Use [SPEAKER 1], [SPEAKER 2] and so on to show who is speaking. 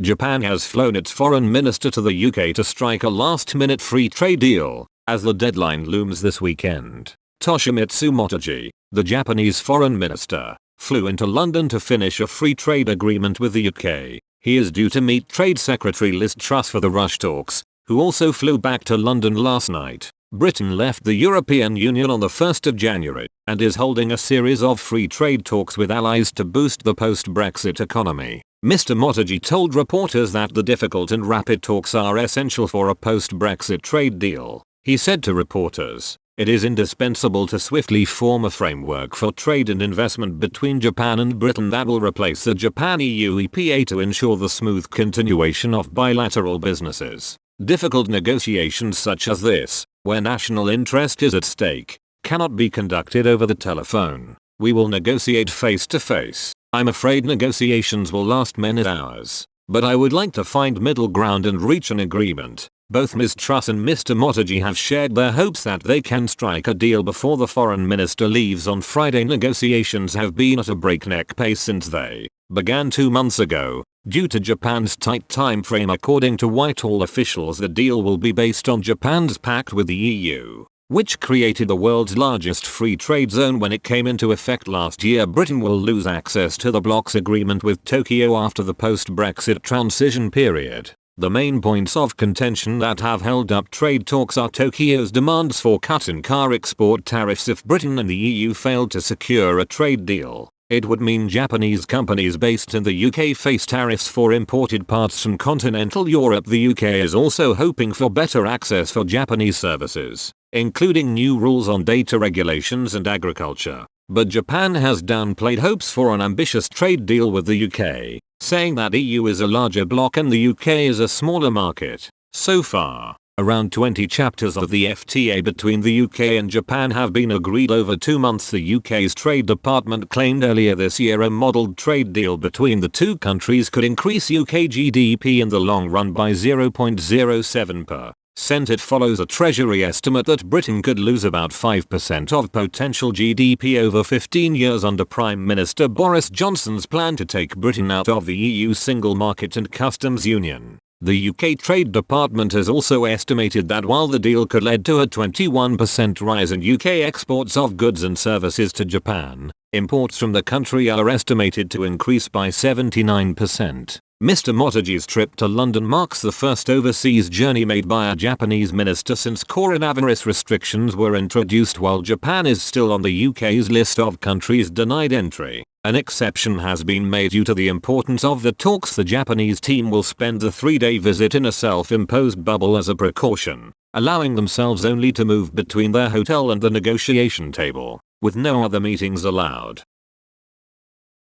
[SPEAKER 1] Japan has flown its foreign minister to the UK to strike a last-minute free trade deal, as the deadline looms this weekend. Toshimitsu Motegi, the Japanese foreign minister, flew into London to finish a free trade agreement with the UK. He is due to meet Trade Secretary Liz Truss for the rush talks, who also flew back to London last night. Britain left the European Union on the 1st of January and is holding a series of free trade talks with allies to boost the post-Brexit economy. Mr. Motegi told reporters that the difficult and rapid talks are essential for a post-Brexit trade deal. He said to reporters, "It is indispensable to swiftly form a framework for trade and investment between Japan and Britain that will replace the Japan-EU EPA to ensure the smooth continuation of bilateral businesses. Difficult negotiations such as this, where national interest is at stake, cannot be conducted over the telephone. We will negotiate face to face. I'm afraid negotiations will last many hours, but I would like to find middle ground and reach an agreement." Both Ms. Truss and Mr. Motegi have shared their hopes that they can strike a deal before the foreign minister leaves on Friday. Negotiations have been at a breakneck pace since they began 2 months ago. Due to Japan's tight time frame, according to Whitehall officials, the deal will be based on Japan's pact with the EU, which created the world's largest free trade zone when it came into effect last year. Britain will lose access to the bloc's agreement with Tokyo after the post-Brexit transition period. The main points of contention that have held up trade talks are Tokyo's demands for cut in car export tariffs if Britain and the EU failed to secure a trade deal. It would mean Japanese companies based in the UK face tariffs for imported parts from continental Europe. The UK is also hoping for better access for Japanese services, including new rules on data regulations and agriculture. But Japan has downplayed hopes for an ambitious trade deal with the UK, saying that EU is a larger bloc and the UK is a smaller market. So far, around 20 chapters of the FTA between the UK and Japan have been agreed over 2 months. The UK's Trade Department claimed earlier this year a modelled trade deal between the two countries could increase UK GDP in the long run by 0.07%. It follows a Treasury estimate that Britain could lose about 5% of potential GDP over 15 years under Prime Minister Boris Johnson's plan to take Britain out of the EU single market and customs union. The UK Trade Department has also estimated that while the deal could lead to a 21% rise in UK exports of goods and services to Japan, imports from the country are estimated to increase by 79%. Mr. Motegi's trip to London marks the first overseas journey made by a Japanese minister since coronavirus restrictions were introduced. While Japan is still on the UK's list of countries denied entry, an exception has been made due to the importance of the talks. The Japanese team will spend the 3-day visit in a self-imposed bubble as a precaution, allowing themselves only to move between their hotel and the negotiation table, with no other meetings allowed.